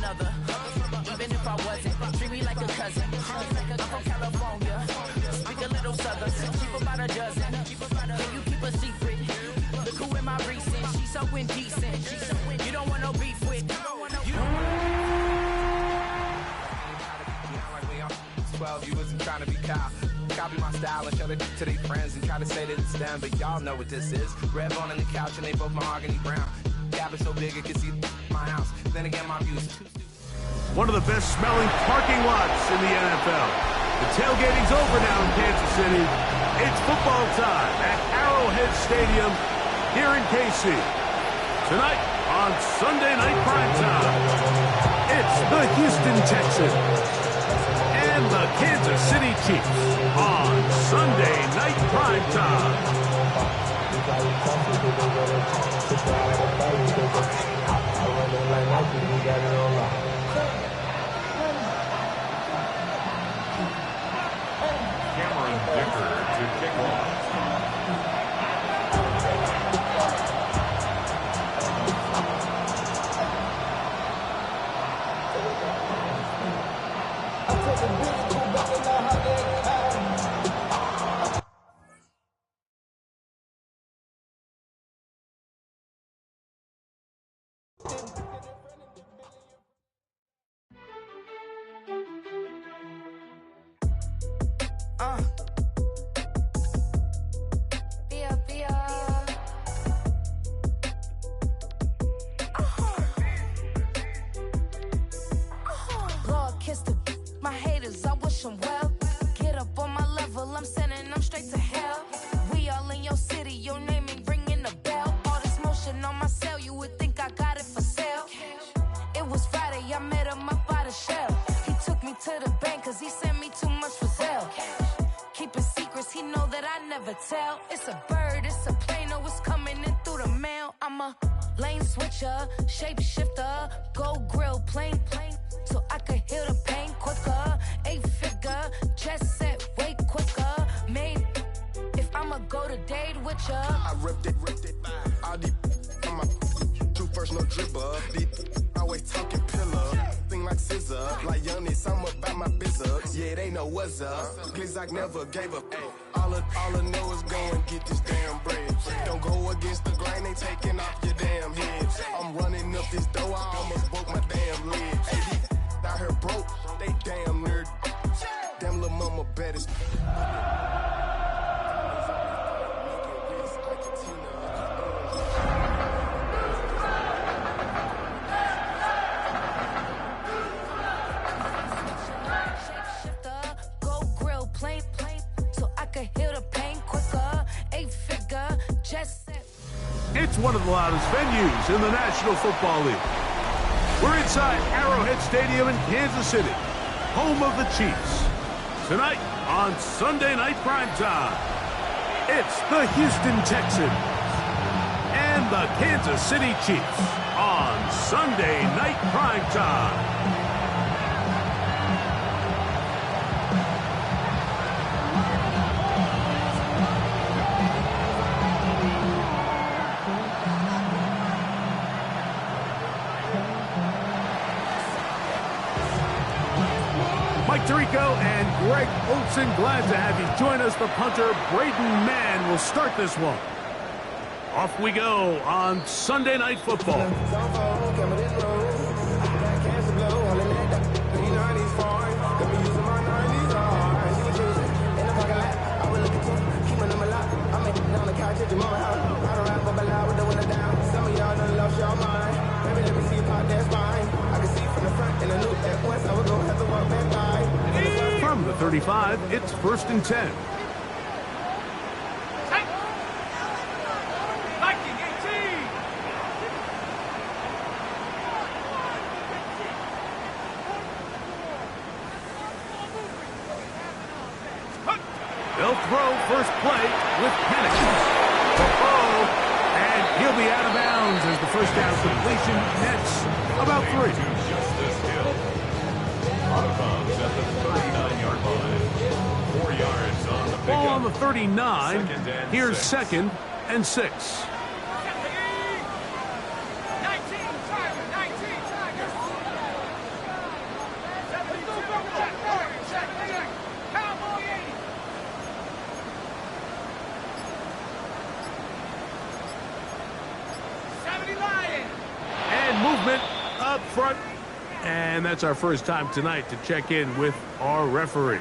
another. Even if I wasn't, treat me like a cousin. I'm from California, speak a little southern. Keep about a dozen. Can you keep a secret? Look who in my recent. She's so indecent. You don't want no beef with. You don't want 12, you wasn't trying to be Kyle. Copy my style and show it to their friends and try to say that it's them, but y'all know what this is. Red bone on the couch and they both mahogany brown. Gap is so big it can see my house. Then again, my views. One of the best smelling parking lots in the NFL. The tailgating's over now in Kansas City. It's football time at Arrowhead Stadium here in KC. Tonight on Sunday Night Primetime, it's the Houston Texans and the Kansas City Chiefs on Sunday Night Primetime. Cameron Dicker to kick off. It's a bird, it's a plane, oh, it's coming in through the mail. I'm a lane switcher, shapeshifter, go grill, plane, so I could heal the pain quicker. 8-figure, jet set, way quicker. Made, if I'ma go to date with ya. I ripped it, all these on my true first, no dribble. These always talking pillar, thing like scissor, like youngin', I'm about my business. Yeah, they know what's up. Please, I never gave up. All I know is go and get this damn bread. Don't go against the grain, they taking off your damn head. I'm running up this door, I almost broke my damn leg. Hey, these out here broke, they damn nerd. Damn little mama better. It's one of the loudest venues in the National Football League. We're inside Arrowhead Stadium in Kansas City, home of the Chiefs. Tonight on Sunday Night Primetime, it's the Houston Texans and the Kansas City Chiefs on Sunday Night Primetime. Mike Tirico and Greg Olson, glad to have you join us. The punter, Braden Mann, will start this one. Off we go on Sunday Night Football. From the 35, it's 1st and 10. They'll throw first play with panic. And he'll be out of bounds as the first down completion nets about 3. Out of bounds at the 39-yard line. 4 yards on the pickup. Ball on the 39. Here's 2nd and 6. movement up front. And that's our first time tonight to check in with our referee.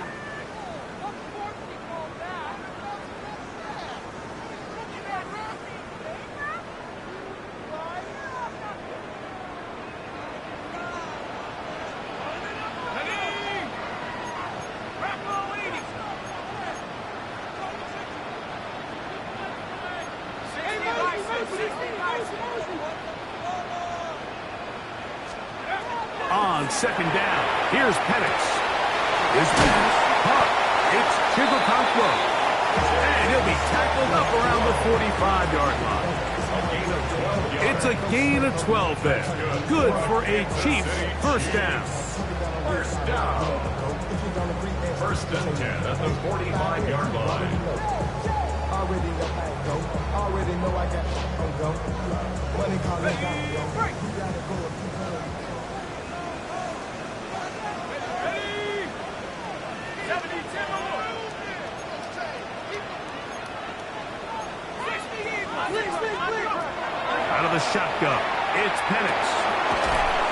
On second down, here's Penix. His pass, caught. It's GXE26. And he'll be tackled up around the 45-yard line. It's a gain of 12 there. Good for a Chiefs first down. First down. First and 10 at the 45-yard line. Already know I go. Already know I got go. Money calling down, yo. You gotta go. Out of the shotgun, it's Penix.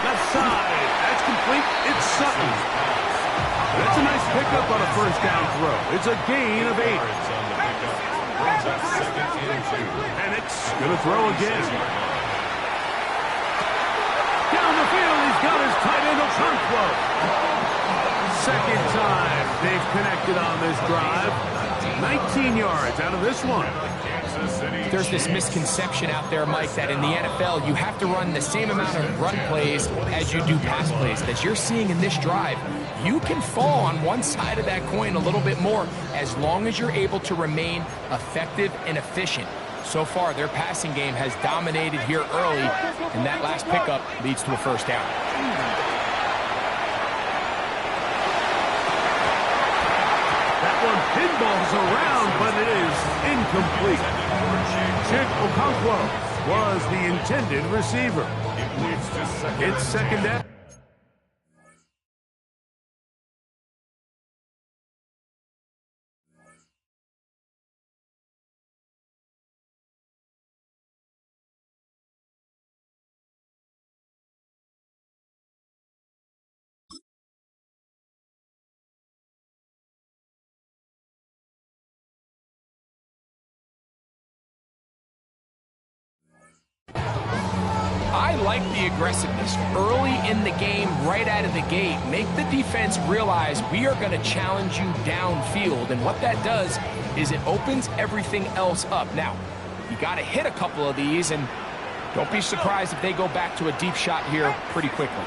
Left side, that's complete. It's Sutton. That's a nice pickup on a first down throw. It's a gain of 8. Penix gonna throw again. Down the field, he's got his tight end Okonkwo. Second time they've connected on this drive. 19 yards out of this one. There's this misconception out there, Mike, that in the NFL you have to run the same amount of run plays as you do pass plays. That you're seeing in this drive, you can fall on one side of that coin a little bit more as long as you're able to remain effective and efficient. So far, their passing game has dominated here early, and that last pickup leads to a first down. Pinballs around, but it is incomplete. GXE26 was the intended receiver. It's second down. I like the aggressiveness early in the game, right out of the gate. Make the defense realize we are going to challenge you downfield, and what that does is it opens everything else up. Now, you got to hit a couple of these, and don't be surprised if they go back to a deep shot here pretty quickly.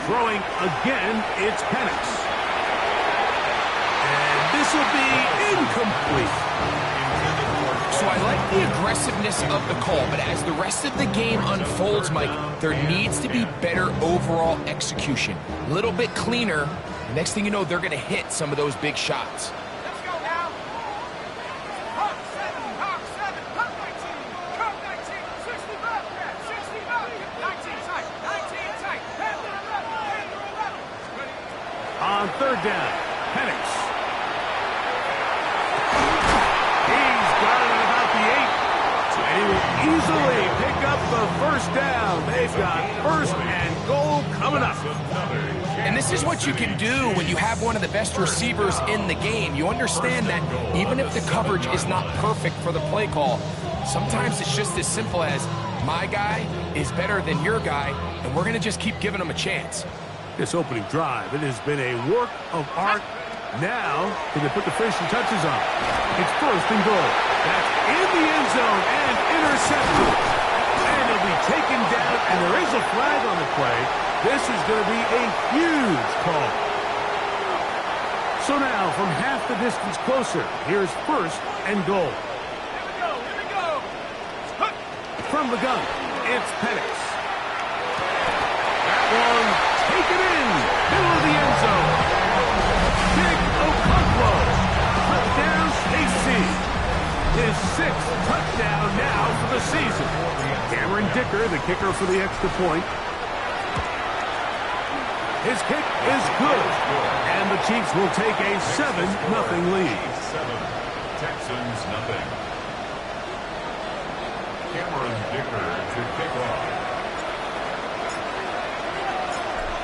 Throwing again, it's Penix. And this will be incomplete. So I like the aggressiveness of the call, but as the rest of the game unfolds, Mike, there needs to be better overall execution. A little bit cleaner. Next thing you know, they're going to hit some of those big shots. Let's go now. Hawk 7, Hawk 7, Hawk 19, Hawk 19, 65, 65, 19 tight, 19 tight. On third down, Penix. And he will easily pick up the first down. They've got first and goal coming up. And this is what you can do when you have one of the best receivers in the game. You understand that even if the coverage is not perfect for the play call, sometimes it's just as simple as my guy is better than your guy, and we're going to just keep giving him a chance. This opening drive, it has been a work of art. Now, can they put the finishing touches on? It's first and goal. That's in the end zone and intercepted. And he'll be taken down, and there is a flag on the play. This is going to be a huge call. So now, from half the distance closer, here's first and goal. Here we go. From the gun, it's Penix. That one, taken in, middle of the end zone. Big Okonkwo, touchdown KC. His 6th touchdown now for the season. Cameron Dicker, the kicker for the extra point. His kick is good, and the Chiefs will take a 7-0 lead. 7, Texans 0.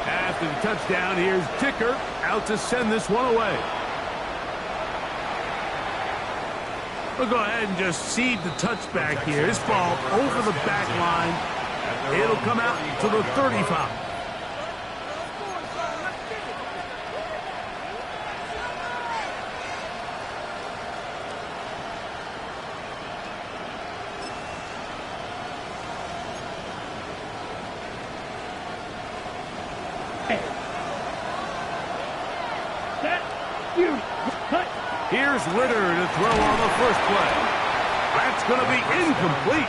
After the touchdown, here's Dicker out to send this one away. We'll go ahead and just cede the touchback here. This ball over the back line. It'll come out to the 35. Here's Ritter to throw on the first play. That's going to be incomplete.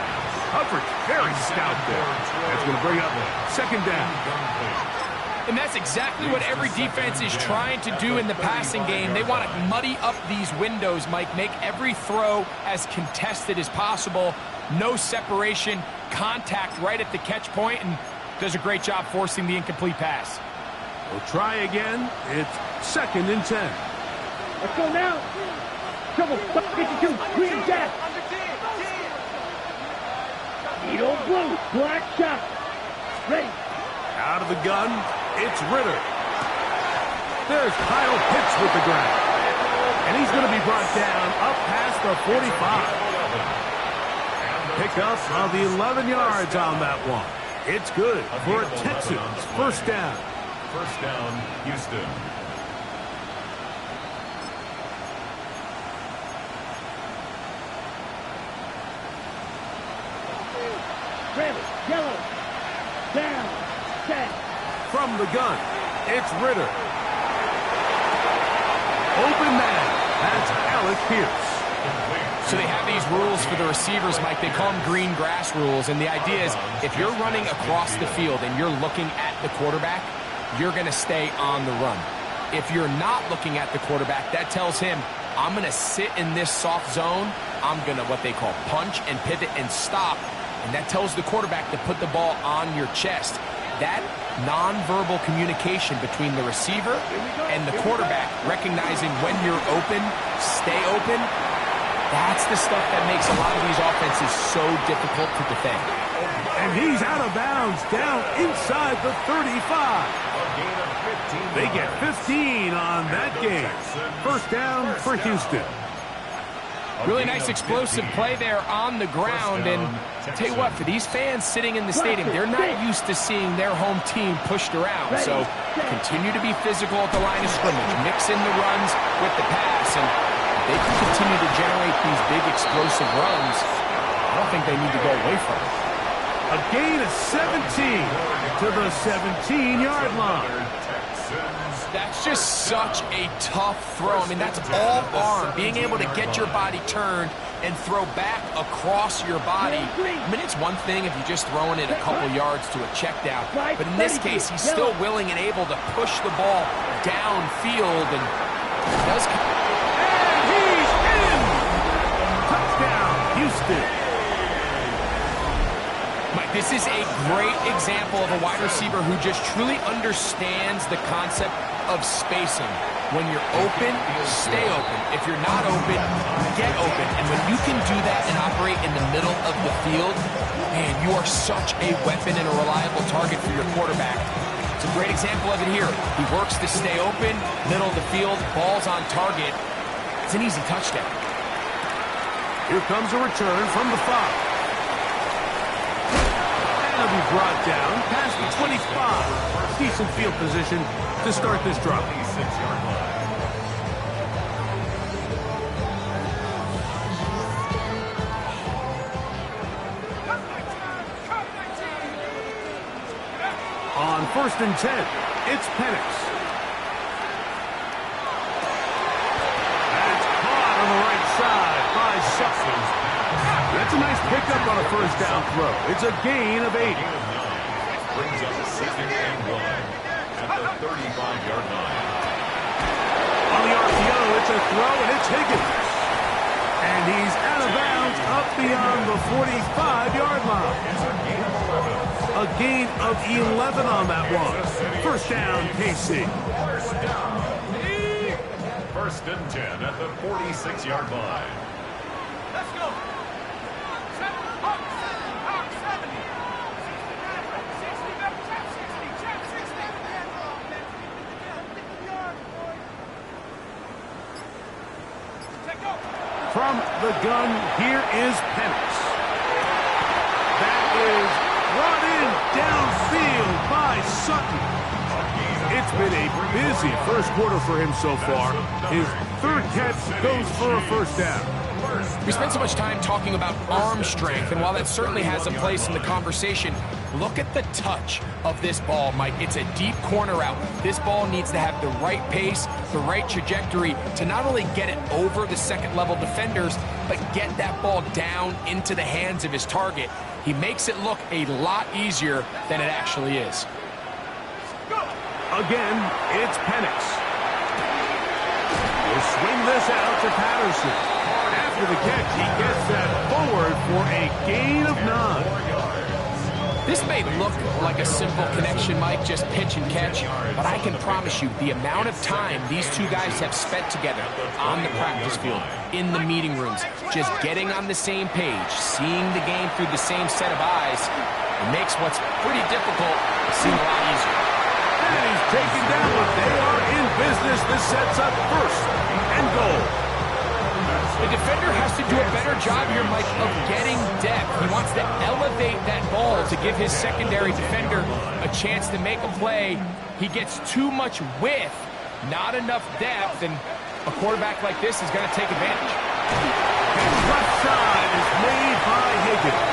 Coverage very stout there. That's going to bring up second down. And that's exactly what every defense is trying to do in the passing game. They want to muddy up these windows, Mike, make every throw as contested as possible. No separation, contact right at the catch point, and does a great job forcing the incomplete pass. We'll try again. It's 2nd and 10. Let's go now. Trouble, 52, green jack. Needle blue, black shot. Ready. Out of the gun, it's Ritter. There's Kyle Pitts with the grab. And he's going to be brought down up past the 45. Pickup of 11 yards on that one. It's good for a Texans first down. First down, Houston. Red, yellow, down, set. From the gun, it's Ritter. Open man, that's Alec Pierce. So they have these rules for the receivers, Mike. They call them green grass rules, and the idea is if you're running across the field and you're looking at the quarterback, you're going to stay on the run. If you're not looking at the quarterback, that tells him, I'm going to sit in this soft zone. I'm going to what they call punch and pivot and stop. And that tells the quarterback to put the ball on your chest. That nonverbal communication between the receiver and the quarterback, recognizing when you're open, stay open, that's the stuff that makes a lot of these offenses so difficult to defend. And he's out of bounds down inside the 35. They get 15 on that game. First down for Houston. Really nice explosive play there on the ground. And I'll tell you what, for these fans sitting in the stadium, they're not used to seeing their home team pushed around. So continue to be physical at the line of scrimmage. Mix in the runs with the pass. And they can continue to generate these big explosive runs. I don't think they need to go away from it. A gain of 17 to the 17-yard line. That's just such a tough throw. I mean, that's all arm. Being able to get your body turned and throw back across your body. I mean, it's one thing if you're just throwing it a couple yards to a check down. But in this case, he's still willing and able to push the ball downfield. And does. And he's in! Touchdown, Houston. Mike, this is a great example of a wide receiver who just truly understands the concept of spacing. When you're open, stay open. If you're not open, get open. And when you can do that and operate in the middle of the field, man, you are such a weapon and a reliable target for your quarterback. It's a great example of it here. He works to stay open, middle of the field, ball's on target. It's an easy touchdown. Here comes a return from the 5. He'll be brought down past the 25. Decent field position to start this drive. On 1st and 10, it's Penix. That's caught on the right side by Sutton. That's a nice pickup on a first down throw. It's a gain of 8. Brings up 2nd and 1 at the 35-yard line. On the RPO, it's a throw, and it's Higgins. And he's out of bounds up beyond the 45-yard line. A gain of 11 on that one. First down, KC. First and 10 at the 46-yard line. Let's go. 7, 6. the gun. Here is Penix. That is brought in downfield by Sutton. It's been a busy first quarter for him so far. His third catch goes for a first down. We spent so much time talking about arm strength, and while that certainly has a place in the conversation, look at the touch of this ball, Mike. It's a deep corner route. This ball needs to have the right pace, the right trajectory to not only get it over the second-level defenders, but get that ball down into the hands of his target. He makes it look a lot easier than it actually is. Again, it's Penix. He'll swing this out to Patterson. After the catch, he gets that forward for a gain of 9. This may look like a simple connection, Mike, just pitch and catch, but I can promise you the amount of time these two guys have spent together on the practice field, in the meeting rooms, just getting on the same page, seeing the game through the same set of eyes, it makes what's pretty difficult seem a lot easier. And he's taken down, but they are in business. This sets up first and goal. The defender has to do a better job here, Mike, of getting depth. He wants to elevate that ball to give his secondary defender a chance to make a play. He gets too much width, not enough depth, and a quarterback like this is going to take advantage. His left side is made by Higgins.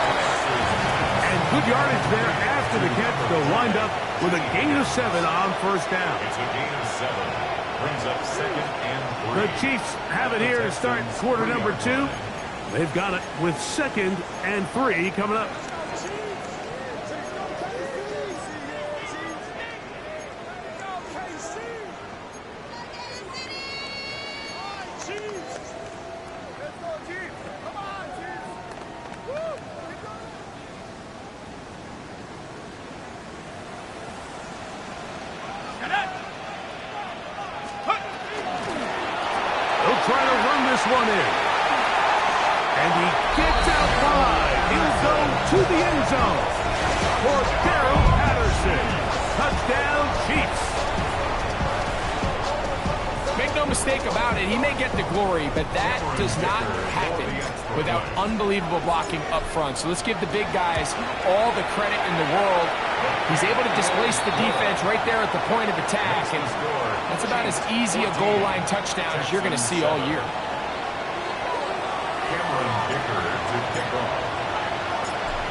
And good yardage there after the catch. They'll wind up with a gain of 7 on first down. It's a gain of 7. Brings up 2nd and 3. The Chiefs have it here to start quarter number 2. They've got it with 2nd and 3 coming up. Trying to run this one in. And he gets out wide. He'll go to the end zone for Darrell Patterson. Touchdown, Chiefs. Make no mistake about it, he may get the glory, but that does not happen without unbelievable blocking up front. So let's give the big guys all the credit in the world. He's able to displace the defense right there at the point of attack, and that's about as easy a goal line touchdown as you're going to see all year.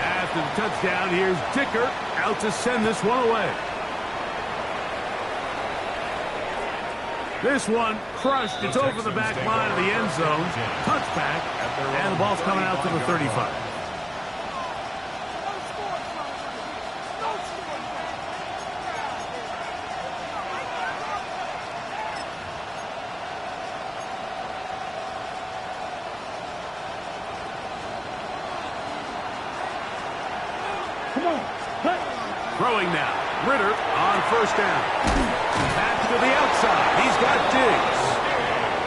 After the touchdown, here's Dicker out to send this one away. This one crushed. It's over the back line of the end zone. Touchback, and the ball's coming out to the 35. Throwing now. Ritter on first down. Back to the outside. He's got Diggs.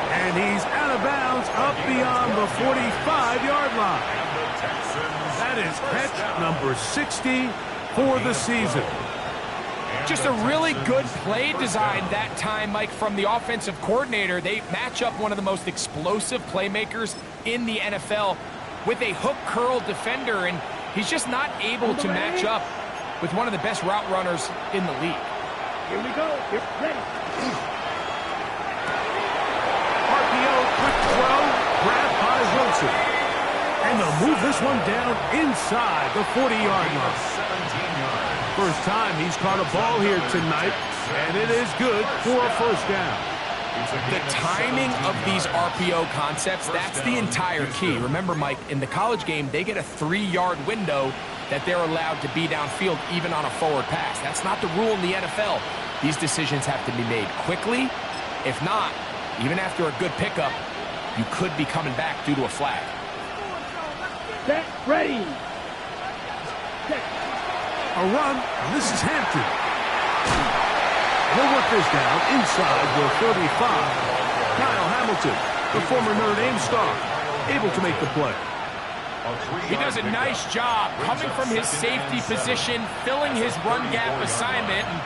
And he's out of bounds up beyond the 45-yard line. That is catch number 60 for the season. Just a really good play design that time, Mike, from the offensive coordinator. They match up one of the most explosive playmakers in the NFL with a hook curl defender, and he's just not able to match up with one of the best route runners in the league. Here we go. Get ready. RPO, quick throw, grabbed by Wilson. And they'll move this one down inside the 40-yard line. First time he's caught a ball here tonight, and it is good for a first down. The timing of these RPO concepts, that's the entire key. Remember, Mike, in the college game, they get a 3-yard window that they're allowed to be downfield even on a forward pass. That's not the rule in the NFL. These decisions have to be made quickly. If not, even after a good pickup, you could be coming back due to a flag. Get ready. A run. This is Hampton. He'll work this down inside the 35. Kyle Hamilton, the former Notre Dame star, able to make the play. He does a nice job coming from his safety position, filling his run gap assignment, and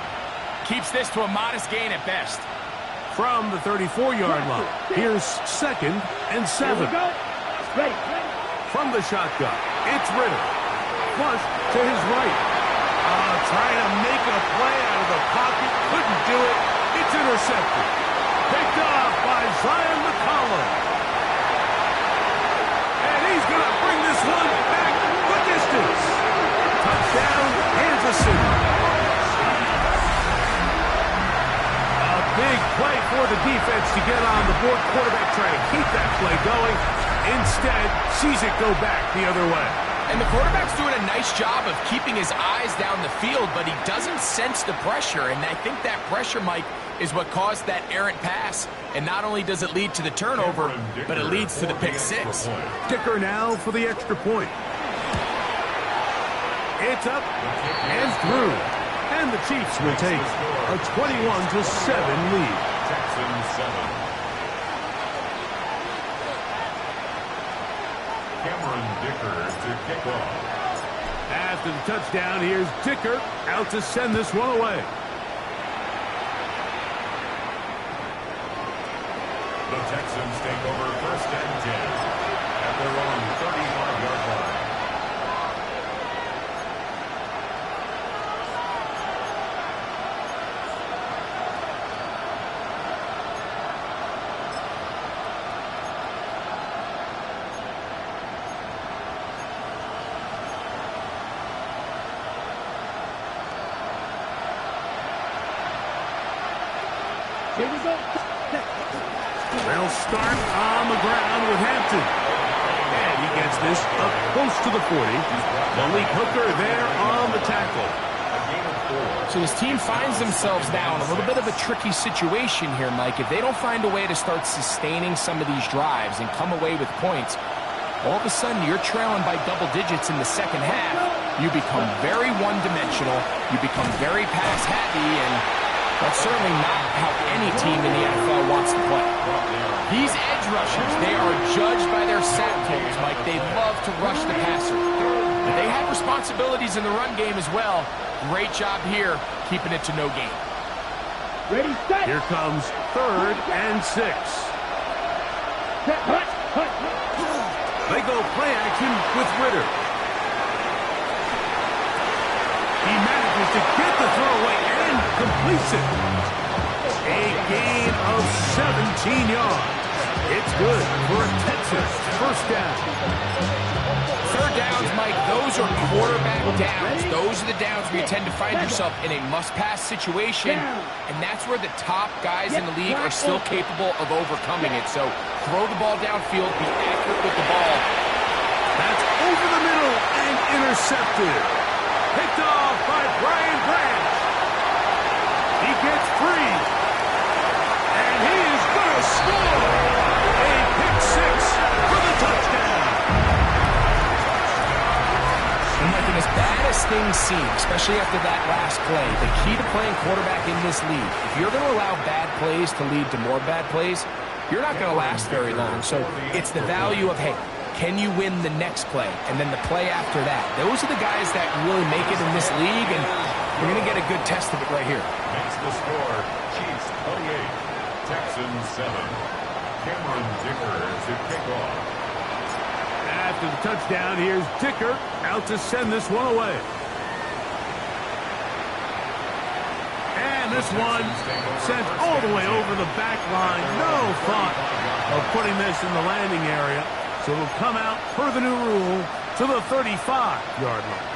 keeps this to a modest gain at best. From the 34-yard line, here's 2nd and 7. Ready. From the shotgun, it's Ritter. Flush to his right. Trying to make a play out of the pocket. Couldn't do it. It's intercepted. Picked off by Zion McCollum. And he's going to bring this one back the distance. Touchdown, Kansas City. A big play for the defense to get on the board. Quarterback trying to keep that play going. Instead, sees it go back the other way. And the quarterback's doing a nice job of keeping his eyes down the field, but he doesn't sense the pressure. And I think that pressure, Mike, is what caused that errant pass. And not only does it lead to the turnover, but it leads to the pick six. Dicker now for the extra point. It's up and through. And the Chiefs will take a 21-7 lead. Texans 7. Dicker to kick off. After the touchdown, here's Dicker out to send this one away. The Texans take over 1st and 10 at their own 35-yard line. Here we go. They'll start on the ground with Hampton. And he gets this up close to the 40. Malik Hooker there on the tackle. So this team finds themselves now in a little bit of a tricky situation here, Mike. If they don't find a way to start sustaining some of these drives and come away with points, all of a sudden you're trailing by double digits in the second half. You become very one-dimensional. You become very pass-happy, and that's certainly not how any team in the NFL wants to play. These edge rushers, they are judged by their sack totals, Mike. They love to rush the passer. But they have responsibilities in the run game as well. Great job here, keeping it to no gain. Ready, set. Here comes 3rd and 6. They go play action with Ritter. He manages to get the throw away and completes it. A gain of 17 yards. It's good for a Texas 1st down. 3rd downs, Mike, those are quarterback downs. Those are the downs where you tend to find yourself in a must-pass situation, and that's where the top guys in the league are still capable of overcoming it. So throw the ball downfield, be accurate with the ball. That's over the middle and intercepted. Picked off by Brian Branch. He gets free. And he is going to score. A pick 6 for the touchdown. And like, as bad as things seem, especially after that last play, the key to playing quarterback in this league, if you're going to allow bad plays to lead to more bad plays, you're not going to last very long. So it's the value of, hey, can you win the next play? And then the play after that. Those are the guys that really make it in this league, and we're going to get a good test of it right here. Makes the score, Chiefs 28, Texans 7. Cameron Dicker to kick off. After the touchdown, here's Dicker out to send this one away. And this one sent all the way over the back line. No thought of putting this in the landing area. So it'll come out per the new rule to the 35-yard line.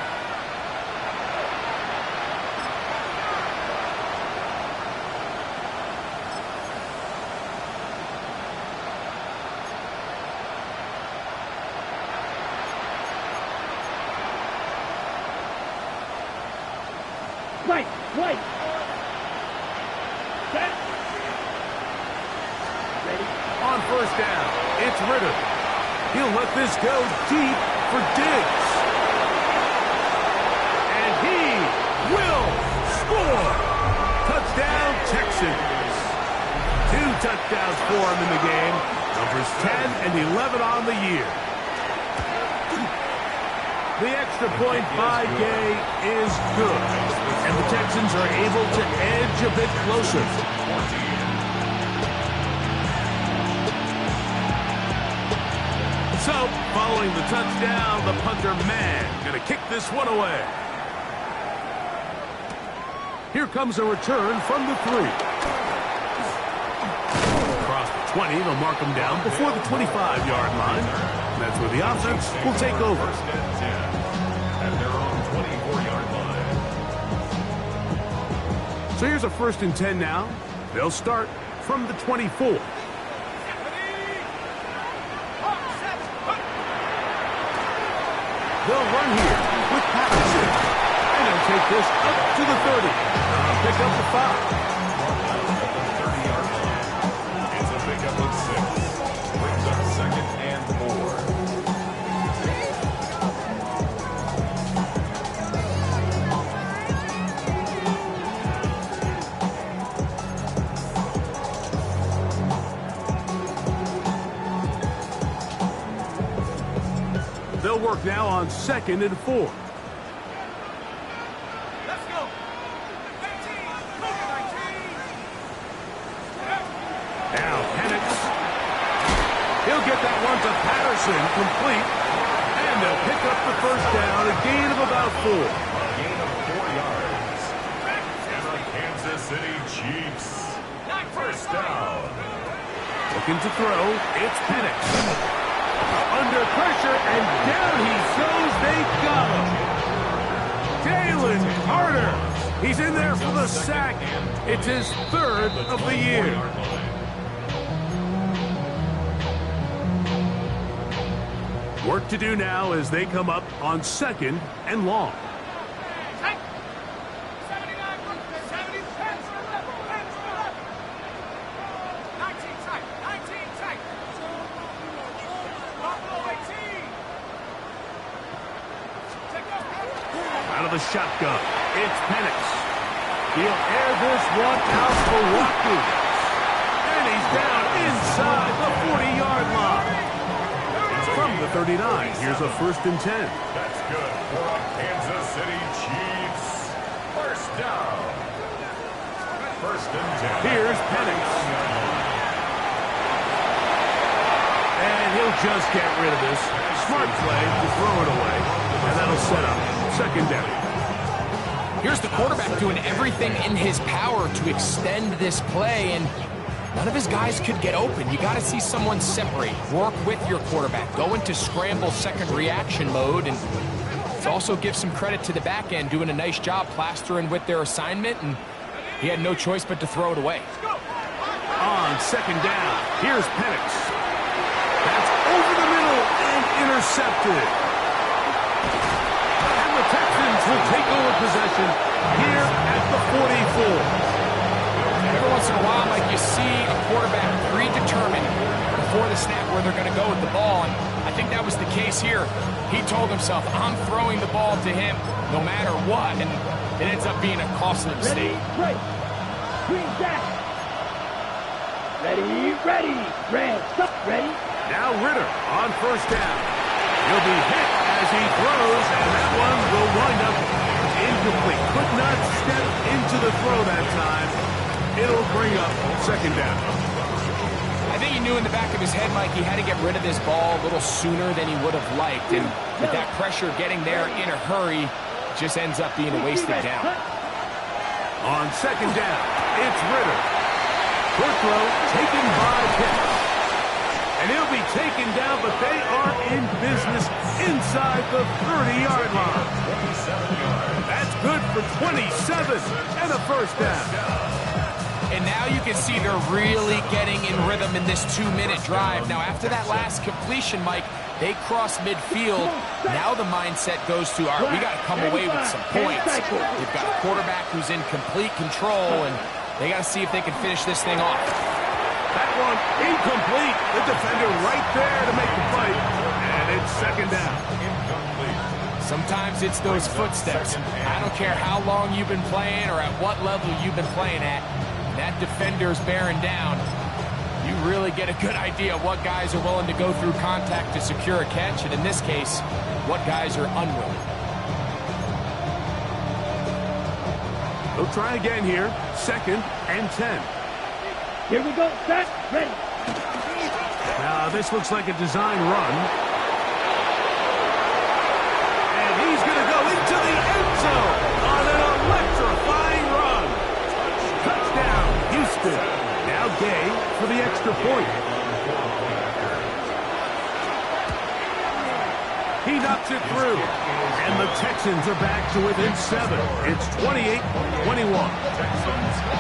Right. Set. Ready. On 1st down, it's Ritter. He'll let this go deep for Diggs. And he will score. Touchdown, Texans. 2 touchdowns for him in the game. Numbers 10 and 11 on the year. The extra point by Gay is good. And the Texans are able to edge a bit closer. So, following the touchdown, the punter man going to kick this one away. Here comes a return from the 3. Across the 20, they'll mark him down before the 25-yard line. And that's where the offense will take over. First and 10 at their own 24-yard line. So here's a 1st and 10 now. They'll start from the 24. They'll run here with Patterson. And they'll take this up to the 30. Pick up the 5. At the 30-yard line. It's a pickup of 6. Brings up 2nd and 4. They'll work now on 2nd and 4. Let's go. 19. Now Penix. He'll get that one to Patterson, complete. And they'll pick up the 1st down, a gain of about 4. A gain of 4 yards. And the Kansas City Chiefs. 1st down. Looking to throw, it's Penix. Under pressure, and down he goes. They got him. Jalen Carter. He's in there for the sack. It's his 3rd of the year. Work to do now as they come up on 2nd and long. 19. Out of the shotgun, it's Penix. He'll air this one out for Watkins. And he's down inside the 40-yard line. From the 39, here's a 1st and 10. That's good for a Kansas City Chiefs. 1st down. 1st and 10. Here's Penix. And he'll just get rid of this. Smart play to throw it away. And that'll set up 2nd down. Here's the quarterback doing everything in his power to extend this play, and none of his guys could get open. You got to see someone separate, work with your quarterback, go into scramble 2nd reaction mode, and to also give some credit to the back end, doing a nice job plastering with their assignment, and he had no choice but to throw it away. On 2nd down, here's Penix. That's over the middle and intercepted. And the Texans will take over possession here at the 44. Every once in a while, like you see a quarterback predetermined before the snap where they're going to go with the ball, and I think that was the case here. He told himself, I'm throwing the ball to him no matter what, and it ends up being a costly mistake. Ready, green jack. Ready, red, stop, ready. Now Ritter on 1st down. He'll be hit as he throws, and that one will wind up incomplete. Could not step into the throw that time. It'll bring up 2nd down. I think he knew in the back of his head, Mike, he had to get rid of this ball a little sooner than he would have liked. And with that pressure getting there in a hurry, just ends up being a wasted down. On 2nd down, it's Ritter. Good throw taken by Pitts. And he'll be taken down, but they are in business inside the 30-yard line. That's good for 27 and a 1st down. And now you can see they're really getting in rhythm in this 2-minute drive. Now, after that last completion, Mike, they cross midfield. Now the mindset goes to, all right, we got to come away with some points. They've got a quarterback who's in complete control, and they got to see if they can finish this thing off. That one incomplete. The defender right there to make the fight. And it's 2nd down. Incomplete. Sometimes it's those footsteps. I don't care how long you've been playing or at what level you've been playing at. That defender's bearing down. You really get a good idea of what guys are willing to go through contact to secure a catch, and in this case, what guys are unwilling. They'll try again here. 2nd and 10. Here we go, set, ready. Now, this looks like a design run. gets it through. And the Texans are back to within 7. It's 28-21. Texans 21.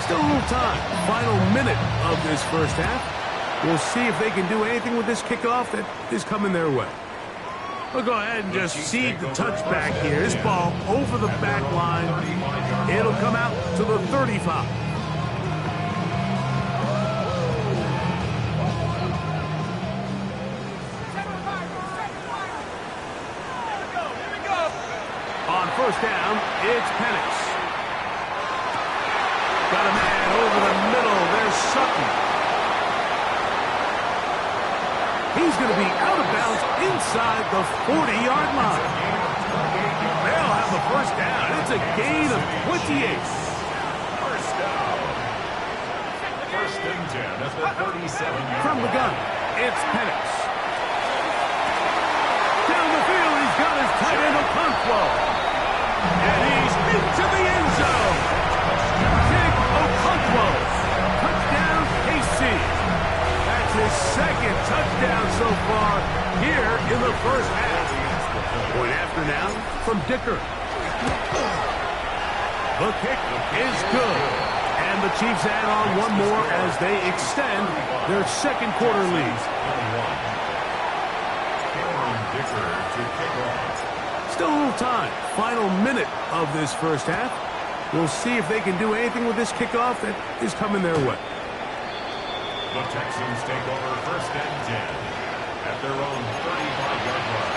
Still a little time. Final minute of this first half. We'll see if they can do anything with this kickoff that is coming their way. We'll go ahead and just seed the touchback here. This ball over the back line. It'll come out to the 35. On first down, it's Penix. Got a man over the middle. There's Sutton. He's going to be out of bounds inside the 40-yard line. They'll have the first down. It's a gain of 28. First down. First and 10 at the 37. From the gun, it's Penix. Down the field, he's got his tight end Okonkwo. And he's into the end zone. Big Okonkwo. Touchdown, KC. That's his second touchdown so far here in the first half. Point after now from Dicker. The kick is good. And the Chiefs add on one more as they extend their second quarter lead. Dicker to kick off. Still a little time. Final minute of this first half. We'll see if they can do anything with this kickoff that is coming their way. The Texans take over first and 10 at their own 35-yard line.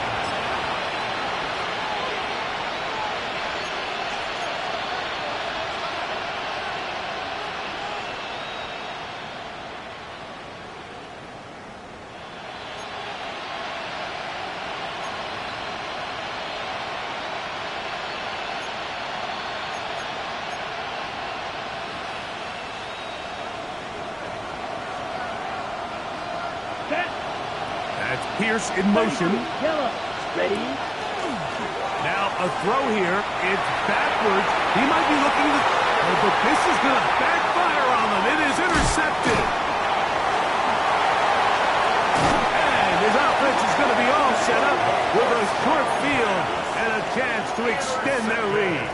Pierce in motion. Ready? Now a throw here. It's backwards. He might be looking to... Oh, but this is going to backfire on them. It is intercepted. And his offense is going to be all set up with a short field and a chance to extend their lead.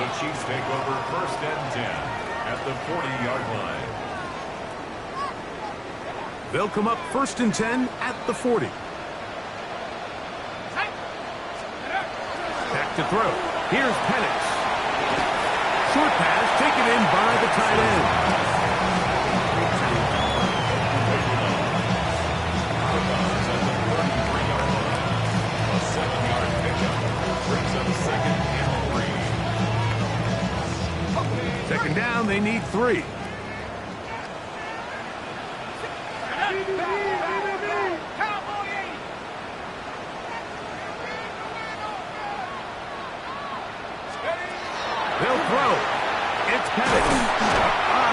The Chiefs take over first and 10 at the 40-yard line. They'll come up first and 10 at the 40. Back to throw. Here's Penix. Short pass taken in by the tight end. A 7-yard pickup brings up second and 3. Second down, they need 3. They'll throw. It's Penix.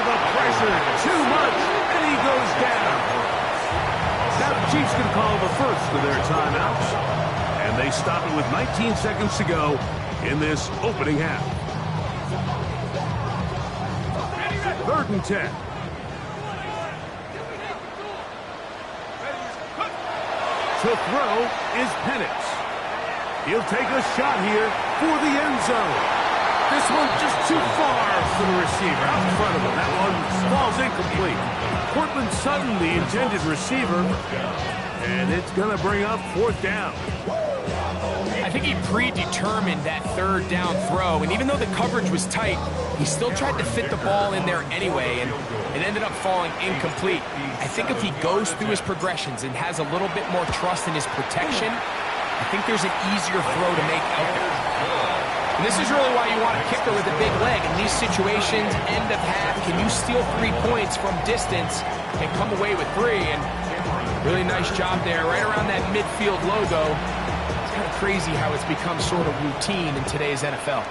The pressure, too much, and he goes down. Now the Chiefs can call the first of their timeouts. And they stop it with 19 seconds to go in this opening half. 3rd and 10. To throw is Penix. He'll take a shot here for the end zone. This one just too far for the receiver out in front of him. That one falls incomplete. Cortland Sutton, the intended receiver, and it's going to bring up 4th down. I think he predetermined that 3rd down throw, and even though the coverage was tight, he still tried to fit the ball in there anyway, and it ended up falling incomplete. I think if he goes through his progressions and has a little bit more trust in his protection, I think there's an easier throw to make out there. And this is really why you want a kicker with a big leg. In these situations, end of half, can you steal 3 points from distance and come away with 3? And really nice job there, right around that midfield logo. It's kind of crazy how it's become sort of routine in today's NFL.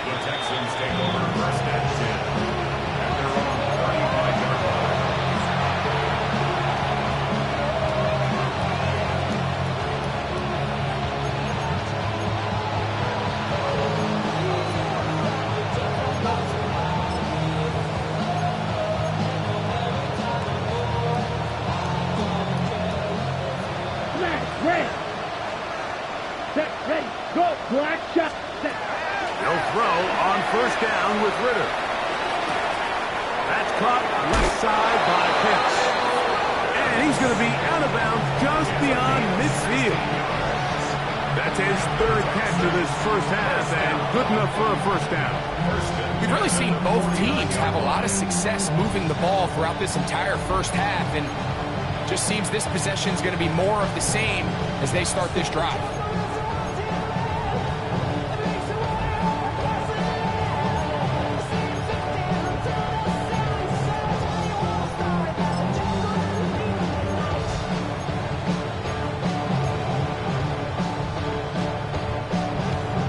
The Texans take over first and 10 at their own 35-yard line. caught left side by Pitts. And he's going to be out of bounds just beyond midfield. That's his third catch of this first half, and good enough for a first down. We've really seen both teams have a lot of success moving the ball throughout this entire first half, and just seems this possession is going to be more of the same as they start this drive.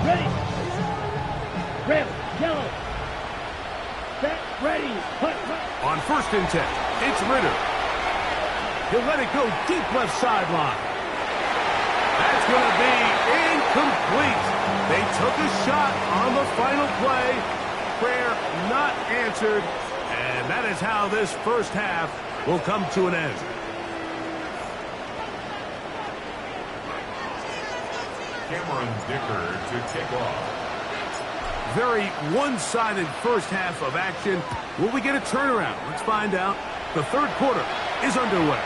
Ready. Red, yellow. Set, ready. Punt. On 1st and 10, it's Ritter. He'll let it go deep left sideline. That's going to be incomplete. They took a shot on the final play. Prayer not answered. And that is how this first half will come to an end. Cameron Dicker to kick off. Very one-sided first half of action. Will we get a turnaround? Let's find out. The third quarter is underway.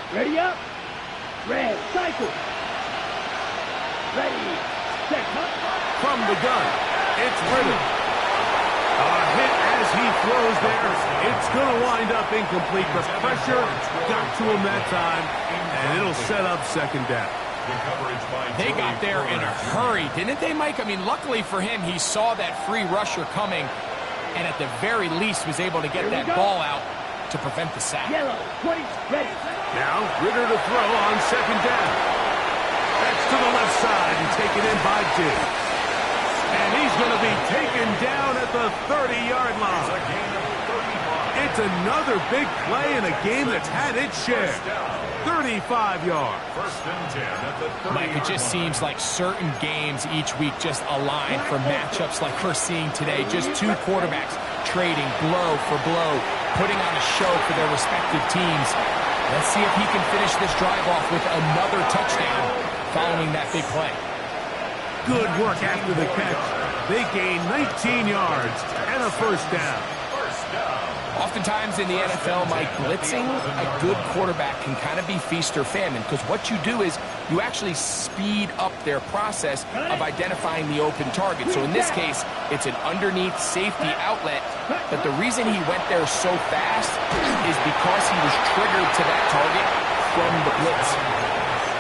Ready up. Red, cycle. Ready, set, punt. From the gun, it's Ritter. A hit as he throws there. It's going to wind up incomplete, but pressure got to him that time, and it'll set up second down. They got there in a hurry, didn't they, Mike? I mean, luckily for him, he saw that free rusher coming, and at the very least was able to get that ball out to prevent the sack. Yellow, 20, ready. Now, Ritter to throw on second down. That's to the left side and taken in by Diggs. And he's going to be taken down at the 30-yard line. It's another big play in a game that's had its share. 35 yards. Mike, it just seems like certain games each week just align for matchups like we're seeing today. Just two quarterbacks trading blow for blow, putting on a show for their respective teams. Let's see if he can finish this drive off with another touchdown following that big play. Good work after the catch. They gain 19 yards and a first down. Oftentimes in the NFL, Mike, blitzing a good quarterback can kind of be feast or famine, because what you do is you actually speed up their process of identifying the open target. So in this case, it's an underneath safety outlet, but the reason he went there so fast is because he was triggered to that target from the blitz.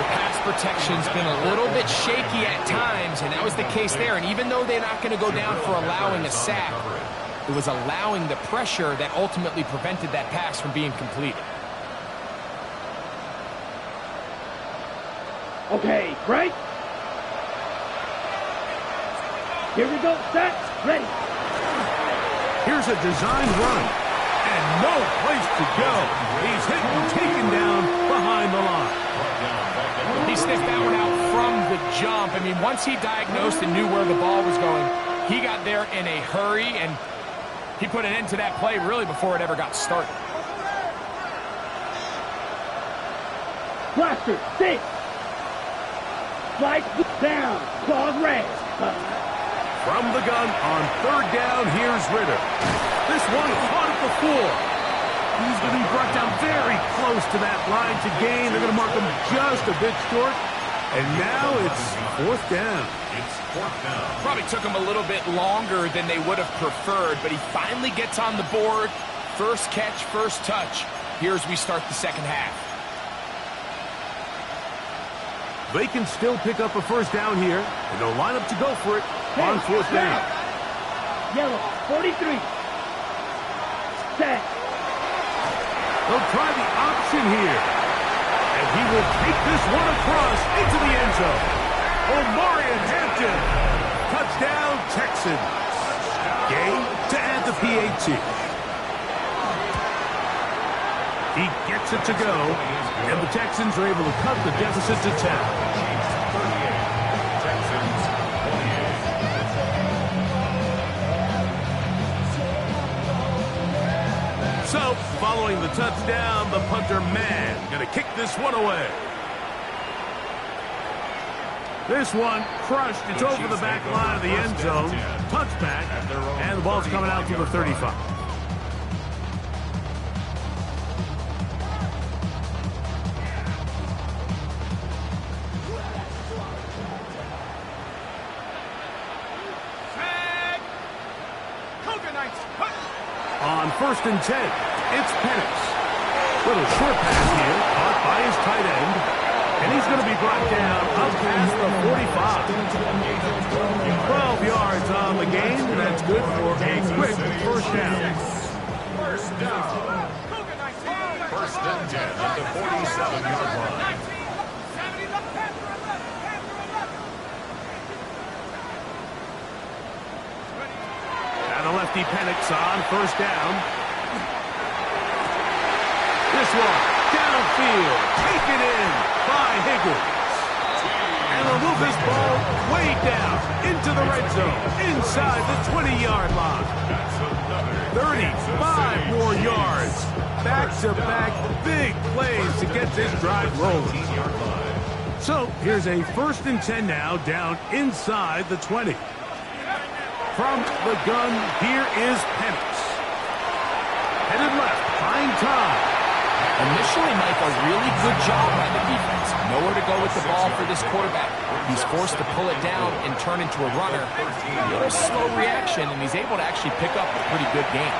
The pass protection's been a little bit shaky at times, and that was the case there. And even though they're not going to go down for allowing a sack, it was allowing the pressure that ultimately prevented that pass from being completed. Okay, right. Here we go, set, ready. Here's a designed run, and no place to go. He's hit and taken down behind the line. He sniffed that one out from the jump. I mean, once he diagnosed and knew where the ball was going, he got there in a hurry, and he put an end to that play really before it ever got started. Blaster, six. Slide down, claws red. From the gun on third down, here's Ritter. This one caught at the 4. He's going to be brought down very close to that line to gain. They're going to mark him just a bit short. And now it's fourth down. Probably took him a little bit longer than they would have preferred, but he finally gets on the board. First catch, first touch. Here as we start the second half. They can still pick up a first down here, and they'll line up to go for it on fourth down. Yellow, 43. Set. They'll try the option here. And he will take this one across into the end zone. Omarion Hampton. Touchdown, Texans. Game to add the PAT. He gets it to go, and the Texans are able to cut the deficit to 10. Following the touchdown, the punter man going to kick this one away. This one crushed. It's over the back line of the end zone. Touchback, and the ball's coming out to the 35. On 1st and 10, it's Penix. Little short pass here, caught by his tight end, and he's going to be brought down up past the 45. 12 yards on the gain. That's good for a quick first down. First down. First and 10 at the 47-yard line. And the lefty Penix on 1st down. This one, downfield, taken in by Higgins. And they'll move this ball way down into the red zone, inside the 20-yard line. 35 more yards. Back-to-back big plays to get this drive rolling. So here's a 1st and 10 now, down inside the 20. From the gun, here is Penix. Headed left, find time. Initially, Mike, a really good job by the defense. Nowhere to go with the ball for this quarterback. He's forced to pull it down and turn into a runner. A little slow reaction, and he's able to actually pick up a pretty good game.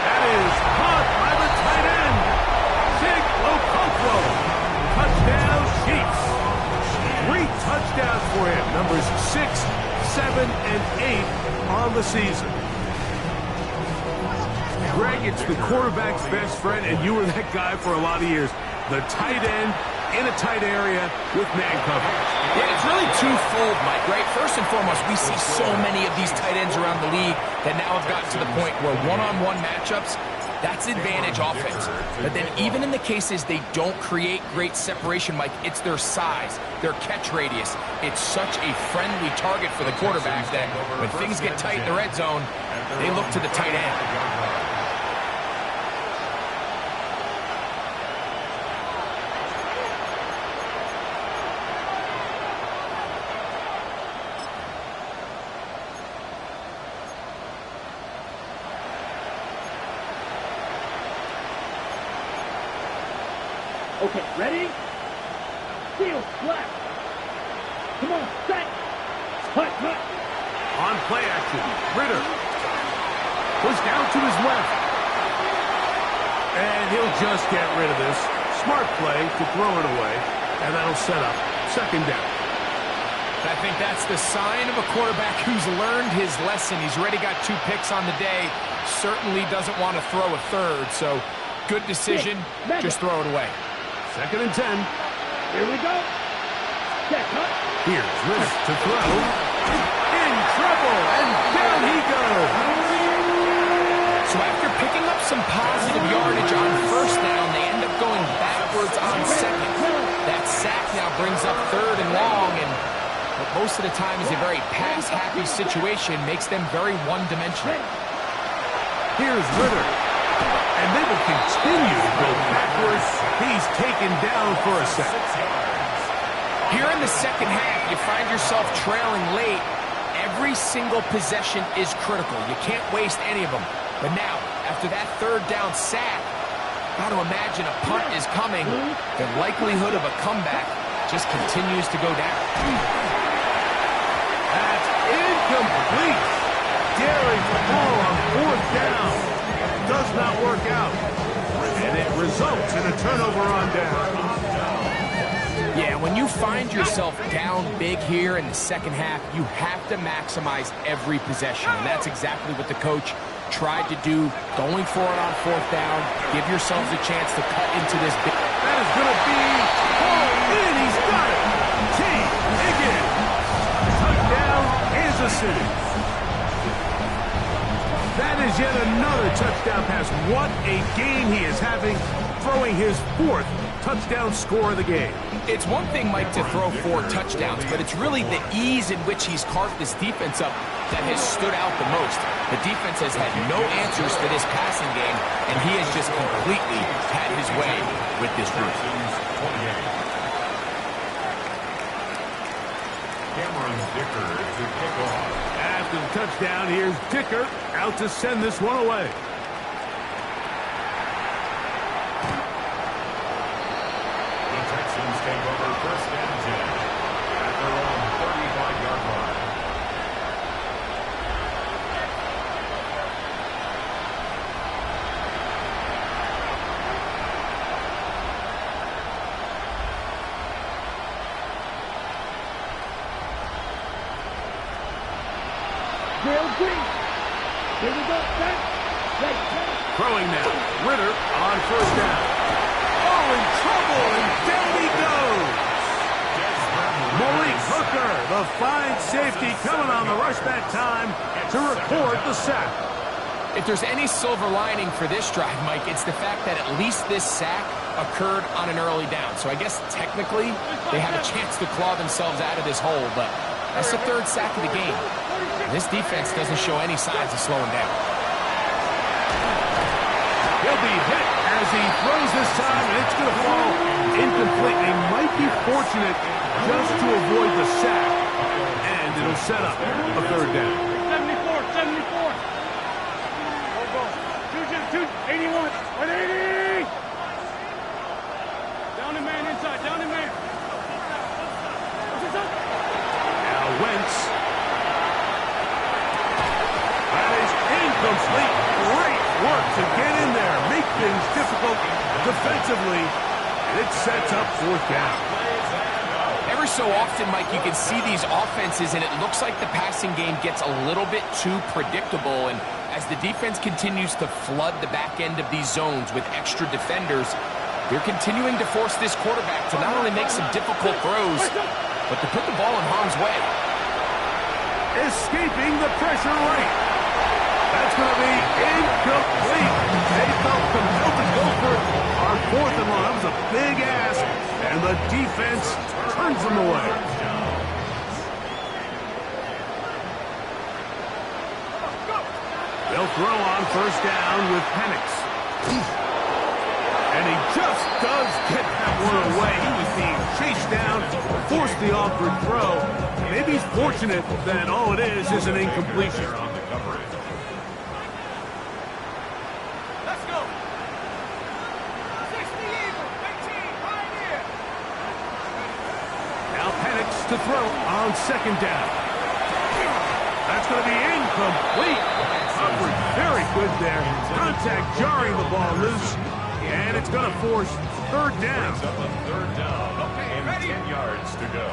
That is caught by the tight end, Sig Okonkwo. Touchdown, Chiefs. 3 touchdowns for him. Numbers 6, 7, and 8 on the season. Greg, it's the quarterback's best friend, and you were that guy for a lot of years. The tight end in a tight area with man coverage. Yeah, it's really twofold, Mike, right? First and foremost, we see so many of these tight ends around the league that now have gotten to the point where one-on-one matchups, that's advantage offense. But then even in the cases they don't create great separation, Mike, it's their size, their catch radius. It's such a friendly target for the quarterback that when things get tight in the red zone, they look to the tight end. Okay, ready? Field flat. Come on, set. Hut. On play action, Ritter. Pushed out to his left. And he'll just get rid of this. Smart play to throw it away. And that'll set up 2nd down. I think that's the sign of a quarterback who's learned his lesson. He's already got 2 picks on the day. Certainly doesn't want to throw a 3rd. So good decision. Just throw it away. 2nd and 10. Here we go. Set, hut. Here's Ritter to throw. In trouble, and down he goes. So after picking up some positive yardage on 1st down, they end up going backwards on 2nd. That sack now brings up 3rd and long, and what most of the time is a very pass-happy situation makes them very one-dimensional. Here's Ritter. And they will continue to go backwards. He's taken down for a sack. Here in the 2nd half, you find yourself trailing late. Every single possession is critical. You can't waste any of them. But now, after that 3rd down sack, got to imagine a punt is coming. The likelihood of a comeback just continues to go down. That's incomplete. Daring ball on 4th down. Does not work out. And it results in a turnover on down. Yeah, when you find yourself down big here in the 2nd half, you have to maximize every possession. And that's exactly what the coach tried to do, going for it on 4th down. Give yourselves a chance to cut into this. That is going to be hauled in. He's got it. T. Higgins. Touchdown, Kansas City. That is yet another touchdown pass. What a game he is having, throwing his 4th touchdown score of the game. It's one thing, Mike, to throw 4 touchdowns, but it's really the ease in which he's carved this defense up that has stood out the most. The defense has had no answers for this passing game, and he has just completely had his way with this group. To kick off. After the touchdown, here's Dicker out to send this one away. The Texans take over 1st and 10 at their own 35-yard line. Here we go, set. Throwing now. Ritter on 1st down. Oh, in trouble, and down he goes. Malik Hooker, the fine safety, coming on the rush that time to record the sack. If there's any silver lining for this drive, Mike, it's the fact that at least this sack occurred on an early down. So I guess technically they have a chance to claw themselves out of this hole, but that's the 3rd sack of the game. This defense doesn't show any signs of slowing down. He'll be hit as he throws this time, and it's going to fall incomplete. They might be fortunate just to avoid the sack, and it'll set up a 3rd down. 74. Go. 81. 180. Down the man inside. Down the man. Now Wentz. That is incomplete. Great work to get in there, make things difficult defensively, and it sets up 4th down. Every so often, Mike, you can see these offenses, and it looks like the passing game gets a little bit too predictable, and as the defense continues to flood the back end of these zones with extra defenders, they're continuing to force this quarterback to not only make some difficult throws, but to put the ball in harm's way. Escaping the pressure right. That's going to be incomplete. They felt compelled to go for it on 4th and long. That was a big ask, and the defense turns them away. They'll throw on 1st down with Penix. And he just does get that one away. He was being chased down, forced the awkward throw. Maybe he's fortunate that all it is an incompletion. Let's go. 60 Eagle, 18, Pioneer. Now Penix to throw on 2nd down. That's going to be incomplete. Coverage very good there. Contact jarring the ball loose. And it's going to force 3rd down. Up a 3rd down and 10 yards to go.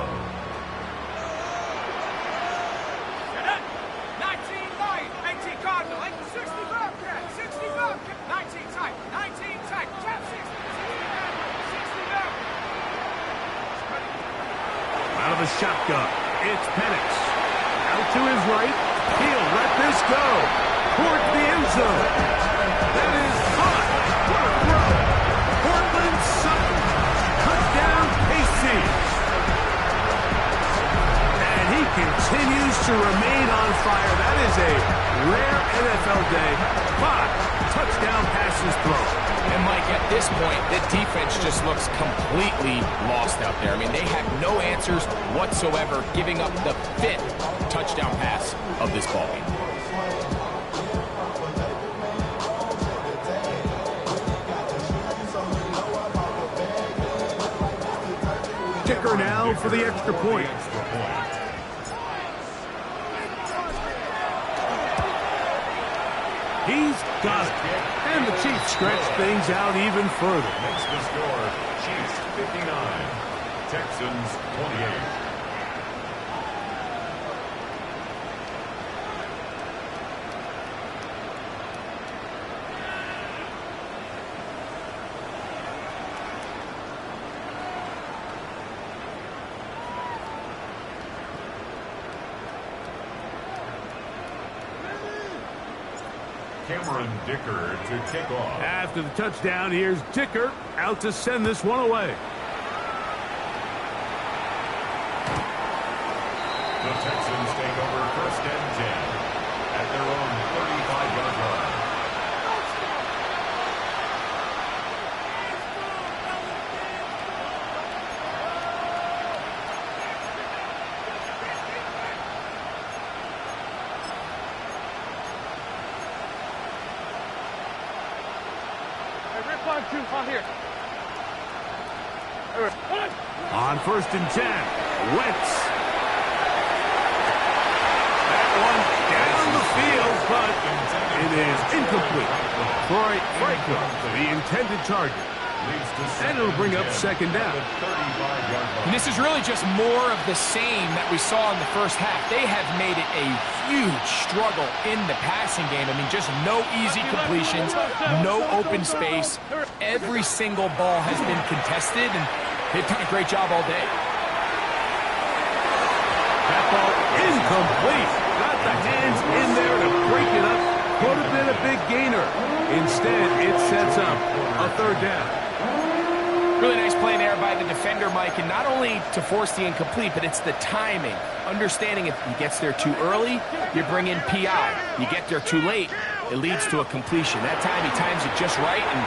19 Lion, 18 Cardinal, 60 Bobcat, 60 Bobcat, 19 tight, 19 tight, tap 60 Bobcat. Out of the shotgun, it's Penix. Out to his right. He'll let this go. Towards the end zone. That is caught. What a throw. Portland Sutton. Touchdown, KC. And he continues to remain on fire. That is a rare NFL day. 5 touchdown passes thrown. And Mike, at this point, the defense just looks completely lost out there. I mean, they have no answers whatsoever, giving up the 5th touchdown pass of this ballgame. Kicker now for the extra point. He's got it. And the Chiefs stretch things out even further. Makes the score Chiefs 59, Texans 28. Cameron Dicker to kick off. After the touchdown, here's Dicker out to send this one away. The Texans take over 1st and 10 at their own 35-yard line. On 1st and 10, Wentz. That one down the field, but it is incomplete. Troy Franklin, the intended target. And it'll bring up 2nd down. And this is really just more of the same that we saw in the first half. They have made it a huge struggle in the passing game. I mean, just no easy completions, no open space. Every single ball has been contested, and they've done a great job all day. That ball incomplete. Got the hands in there to break it up. Could have been a big gainer. Instead, it sets up a 3rd down. Really nice play there by the defender, Mike, and not only to force the incomplete, but it's the timing. Understanding if he gets there too early, you bring in PI. You get there too late, it leads to a completion. That time he times it just right and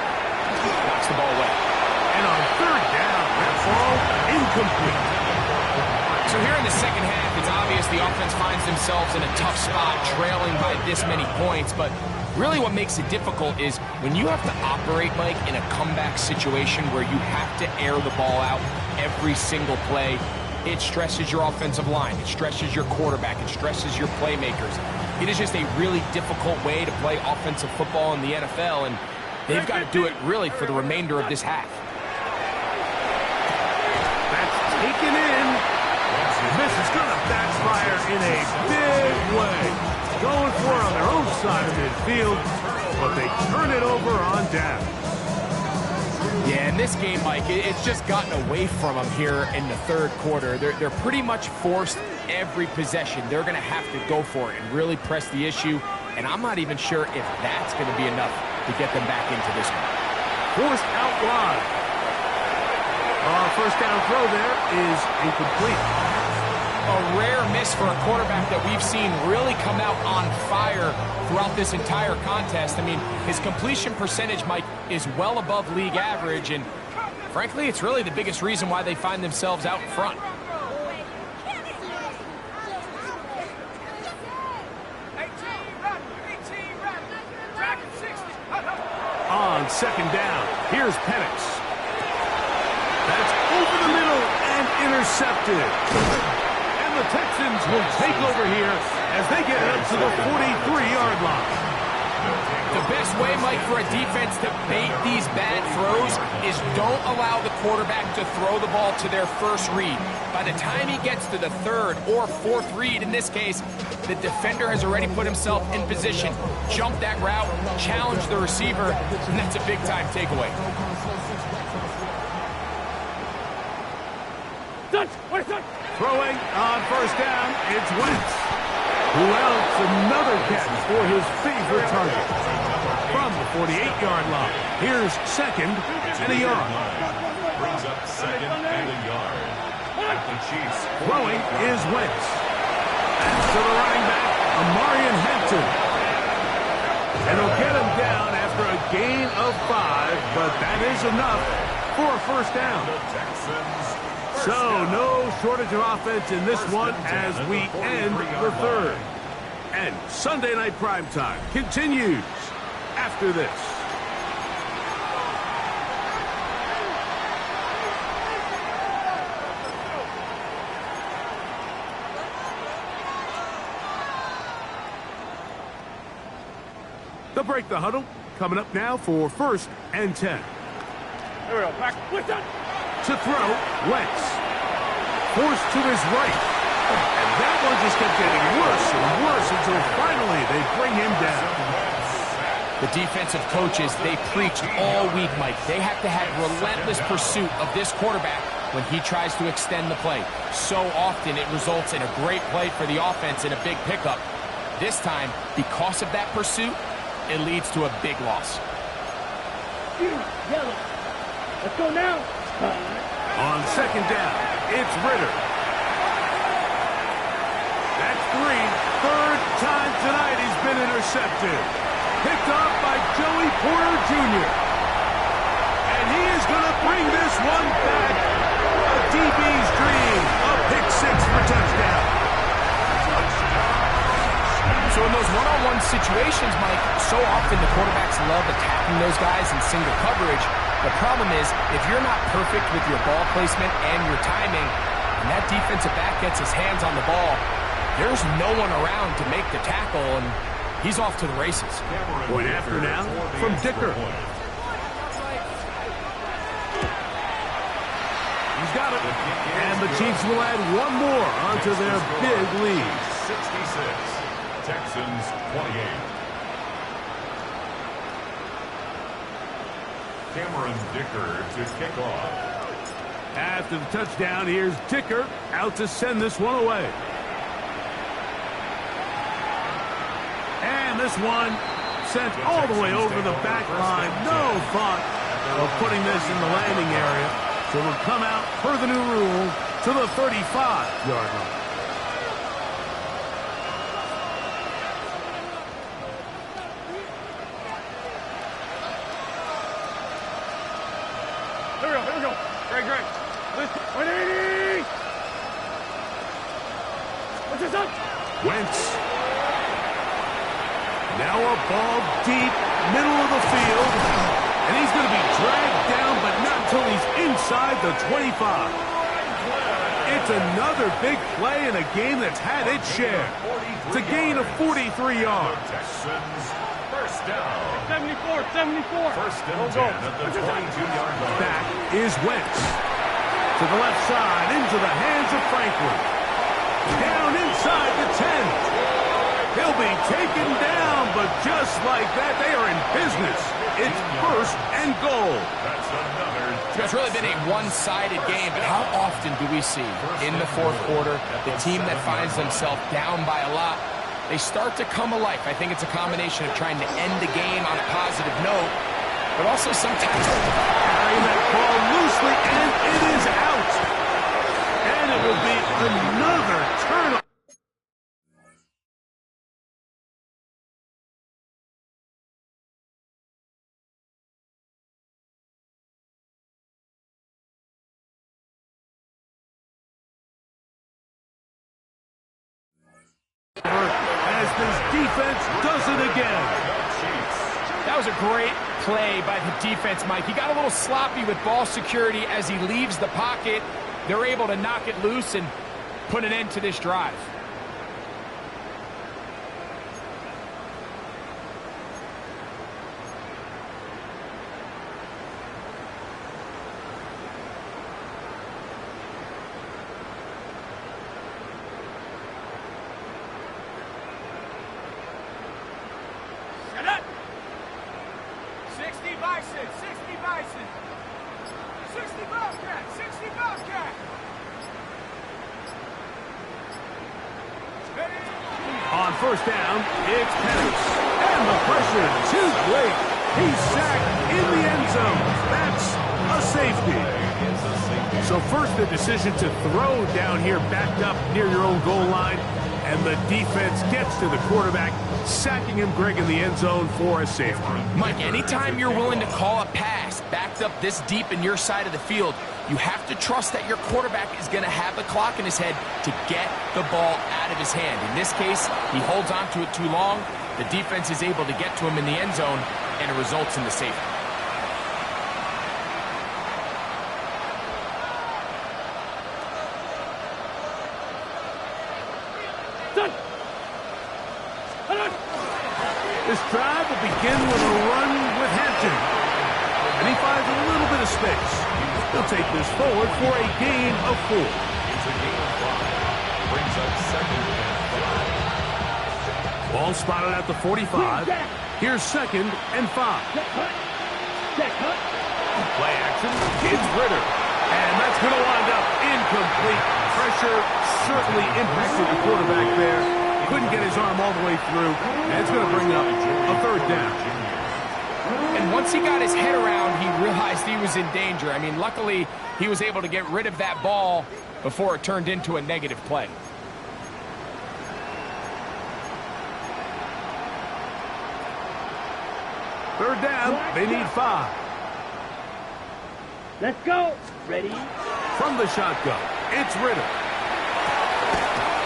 knocks the ball away. And on 3rd down, that ball incomplete. So here in the second half, it's obvious the offense finds themselves in a tough spot, trailing by this many points, but really what makes it difficult is when you have to operate, Mike, in a comeback situation where you have to air the ball out every single play, it stresses your offensive line, it stresses your quarterback, it stresses your playmakers. It is just a really difficult way to play offensive football in the NFL, and they've got to do it really for the remainder of this half. That's taken in. This is going to backfire in a big way. Going for it on their own side of midfield, but they turn it over on down. Yeah, in this game, Mike, it's just gotten away from them here in the 3rd quarter. They're pretty much forced every possession. They're going to have to go for it and really press the issue, and I'm not even sure if that's going to be enough to get them back into this one. Forced out wide. 1st down throw there is incomplete. A rare miss for a quarterback that we've seen really come out on fire throughout this entire contest. I mean, his completion percentage, Mike, is well above league average, and frankly, it's really the biggest reason why they find themselves out in front. On 2nd down, here's Penix. That's over the middle and intercepted. The Texans will take over here as they get up to the 43-yard line. The best way, Mike, for a defense to bait these bad throws is don't allow the quarterback to throw the ball to their first read. By the time he gets to the 3rd or 4th read, in this case, the defender has already put himself in position, jump that route, challenge the receiver, and that's a big-time takeaway. Throwing on 1st down, it's Wentz. Who else? Another catch for his favorite target. From the 48-yard line, here's 2nd and a yard. Brings up 2nd and a yard. At the Chiefs. Throwing is Wentz. And to the running back, Amarian Hampton. And he'll get him down after a gain of 5, but that is enough for a 1st down. The Texans. So, no shortage of offense in this one as we end the 3rd. And Sunday Night Primetime continues after this. They'll break the huddle. Coming up now for 1st and 10. Here we go. Back. Listen. To throw, Wentz. Forced to his right. And that one just kept getting worse and worse until finally they bring him down. The defensive coaches, they preached all week, Mike. They have to have relentless pursuit of this quarterback when he tries to extend the play. So often it results in a great play for the offense and a big pickup. This time, because of that pursuit, it leads to a big loss. Yellow. Let's go now. On second down, it's Ritter. That's 3. Third time tonight he's been intercepted. Picked off by Joey Porter Jr. And he is going to bring this one back. A DB's dream. A pick 6 for touchdown. So in those one-on-one situations, Mike, so often the quarterbacks love attacking those guys in single coverage. The problem is, if you're not perfect with your ball placement and your timing, and that defensive back gets his hands on the ball, there's no one around to make the tackle, and he's off to the races. Point after now from Dicker. He's got it. And the Chiefs will add one more onto their big lead. 66. Texans 28. Cameron Dicker to kick off. After the touchdown, here's Dicker out to send this one away. And this one sent all the way over the back line. No thought of putting this in the landing area. So it'll come out per the new rule to the 35-yard line. Here we go. Greg. 180. What's this up? Wentz. Now a ball deep, middle of the field. And he's going to be dragged down, but not until he's inside the 25. It's another big play in a game that's had its share. It's a gain of 43 yards. Texans first down. 74. First and 10 at the 22-yard line. Back is Wentz. To the left side, into the hands of Franklin. Down inside the 10. He'll be taken down, but just like that, they are in business. It's first and goal. That's another. It's really been a one-sided game, but how often do we see in the fourth quarter the team that finds themselves down by a lot, they start to come alive? I think it's a combination of trying to end the game on a positive note, but also sometimes carrying that ball loosely, and it is out. And it will be another turnover. As this defense does it again. that was a great play by the defense, Mike. He got a little sloppy with ball security as he leaves the pocket. They're able to knock it loose and put an end to this drive. On first down, it's Pennis. And the pressure too great. He's sacked in the end zone. That's a safety. So first the decision to throw down here backed up near your own goal line. And the defense gets to the quarterback, sacking him, Greg, in the end zone for a safety. Mike, anytime you're willing to call a pass backed up this deep in your side of the field, you have to trust that your quarterback is going to have the clock in his head to get the ball out of his hand. In this case, he holds on to it too long. The defense is able to get to him in the end zone, and it results in the safety. This drive will begin with a run with Hampton. And he finds a little bit of space. He'll take this forward for a gain of 4. It's a gain of 5. Brings up second and 5. Ball spotted at the 45. Here's second and 5. Play action. It's Ritter. And that's going to wind up incomplete. Pressure certainly impacted the quarterback there. couldn't get his arm all the way through, and it's going to bring up a third down. And once he got his head around, he realized he was in danger. I mean, luckily, he was able to get rid of that ball before it turned into a negative play. Third down, they need 5. Let's go. Ready? From the shotgun, it's Ritter.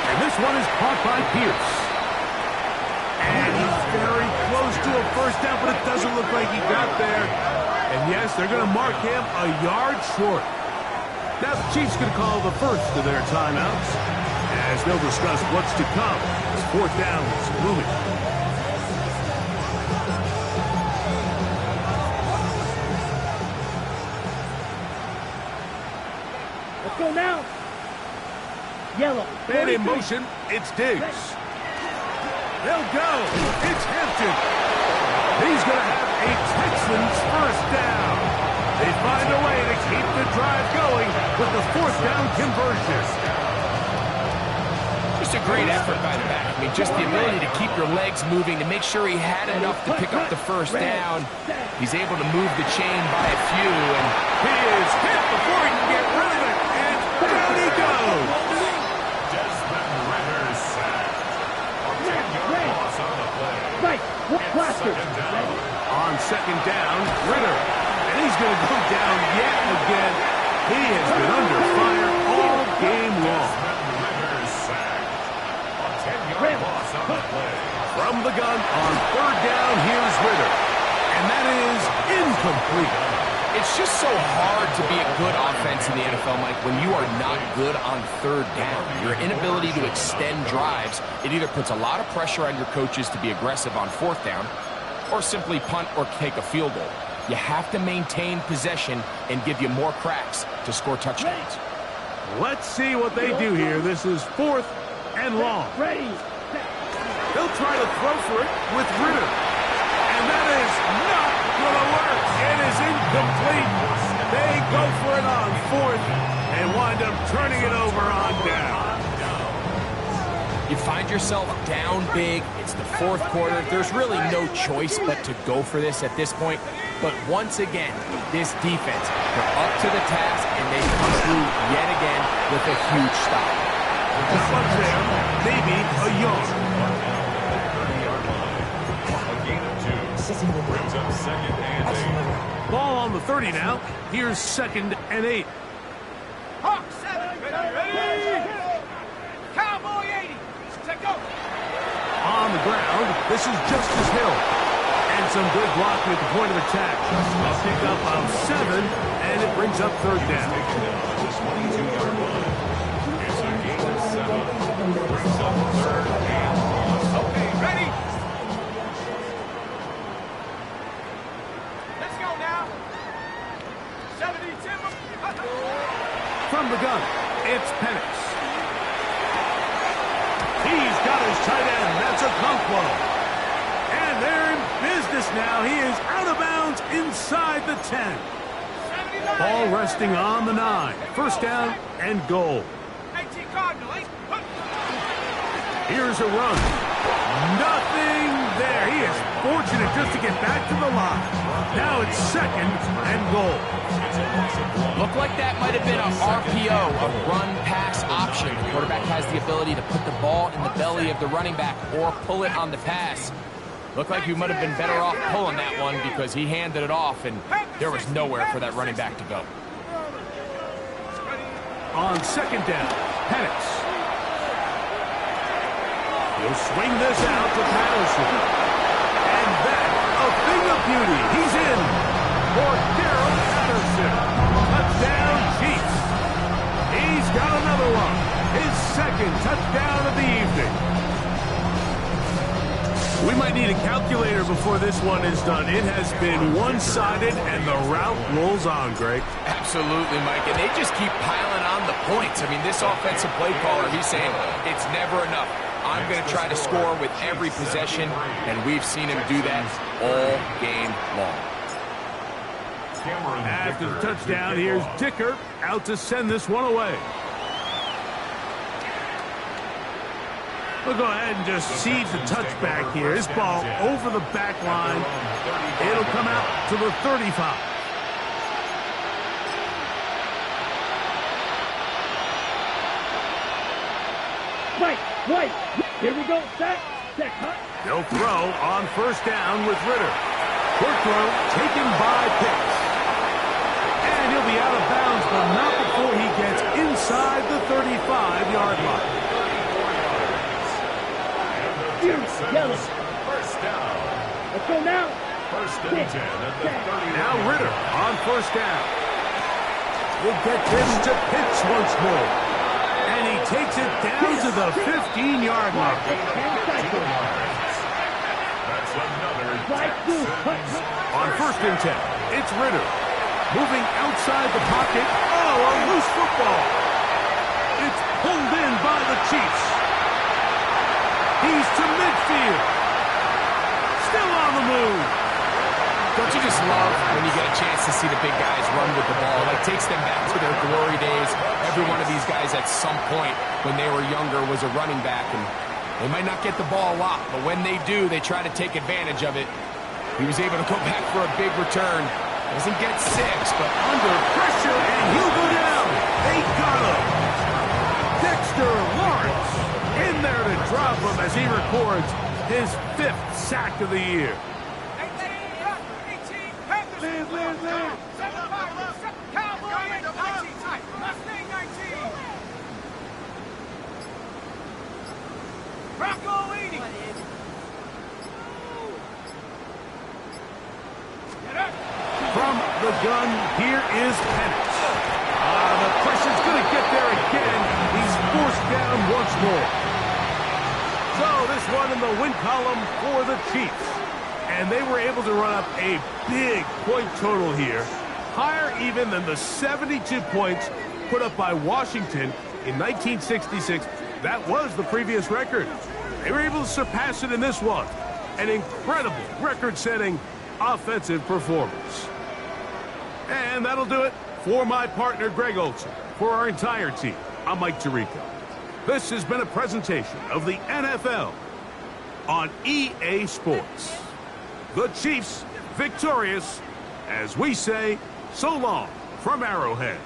And this one is caught by Pierce. And he's very close to a first down, but it doesn't look like he got there. And yes, they're going to mark him a yard short. Now the Chiefs going to call the first of their timeouts, as they'll discuss what's to come as fourth down is looming. Let's go now. Yellow. And in motion, it's Diggs. They'll go. It's Hampton. He's going to have a Texans first down. They find a way to keep the drive going with the fourth down conversion. Just a great effort by the back. I mean, just the ability to keep your legs moving, to make sure he had enough to pick up the first down. He's able to move the chain by a few, and he is hit before he can get rid of it, and down he goes. On second down, Ritter. And he's going to go down yet again. He has been under fire all game long. From the gun on third down, here's Ritter. And that is incomplete. It's just so hard to be a good offense in the NFL, Mike, when you are not good on third down. Your inability to extend drives, it either puts a lot of pressure on your coaches to be aggressive on fourth down, or simply punt or take a field goal. You have to maintain possession and give you more cracks to score touchdowns. Let's see what they do here. This is fourth and long. Ready. They'll try to throw for it with Ritter. And that is not going to work. It is incomplete. They go for it on fourth and wind up turning it over on down. You find yourself down big. It's the fourth quarter. There's really no choice but to go for this at this point. But once again, this defense, they're up to the task, and they come through yet again with a huge stop. The front there, maybe a yard. Brings up second and 8. Ball on the 30 now. Here's second and 8. Hawk 7, ready? Cowboy 80, to go. On the ground, this is Justice Hill. And some good blocking at the point of attack. A pick up of 7, and it brings up third down. This 22-yard line. It's a gain of 7. Brings up third and 1. Okay, ready? Let's go now. 70 Timber. From the gun, it's Penix. He's got his tight end. That's a Conquo. And they're in business now. He is out of bounds inside the 10. Ball resting on the 9. First down and goal. 18 Cardinal, 8. Here's a run. Nothing there. He is fortunate just to get back to the line. Now it's second and goal. Looked like that might have been an RPO, a run-pass option. The quarterback has the ability to put the ball in the belly of the running back or pull it on the pass. Looked like he might have been better off pulling that one because he handed it off, and there was nowhere for that running back to go. On second down, Penix. He'll swing this out to Patterson. And that, a thing of beauty. He's in for Darrell Patterson. Touchdown, Chiefs. He's got another one. His second touchdown of the evening. We might need a calculator before this one is done. It has been one-sided, and the route rolls on, Greg. Absolutely, Mike, and they just keep piling on the points. I mean, this offensive play caller, he's saying it's never enough. I'm going to try to score with every possession, and we've seen him do that all game long. After the touchdown, here's Dicker out to send this one away. We'll go ahead and just seize the touchback here. This ball over the back line. It'll come out to the 35. Right. Here we go. Set, cut. They'll throw on first down with Ritter. Quick throw taken by Pitts. And he'll be out of bounds, but not before he gets inside the 35-yard line. Yellow. First down. Let's go now. First and 10 at the 30. Now Ritter on first down. We'll get this to Pitts once more. And he takes it down to the 15-yard line. That's another Texans. On first and 10, it's Ritter. Moving outside the pocket. Oh, a loose football. It's pulled in by the Chiefs. He's to midfield. Still on the move. Don't you just love when you get a chance to see the big guys run with the ball? It takes them back to their glory days. Every one of these guys at some point when they were younger was a running back, and they might not get the ball a lot, but when they do, they try to take advantage of it. He was able to go back for a big return. Doesn't get 6, but under pressure, and he'll go down. They got him. Dexter Lawrence in there to drop him as he records his 5th sack of the year. From the gun, here is Penix. The pressure's going to get there again. He's forced down once more. So this one in the win column for the Chiefs. And they were able to run up a big point total here, higher even than the 72 points put up by Washington in 1966. That was the previous record. They were able to surpass it in this one. An incredible record-setting offensive performance. And that'll do it for my partner, Greg Olson. For our entire team, I'm Mike Tirico. This has been a presentation of the NFL on EA Sports. The Chiefs victorious, as we say, so long from Arrowhead.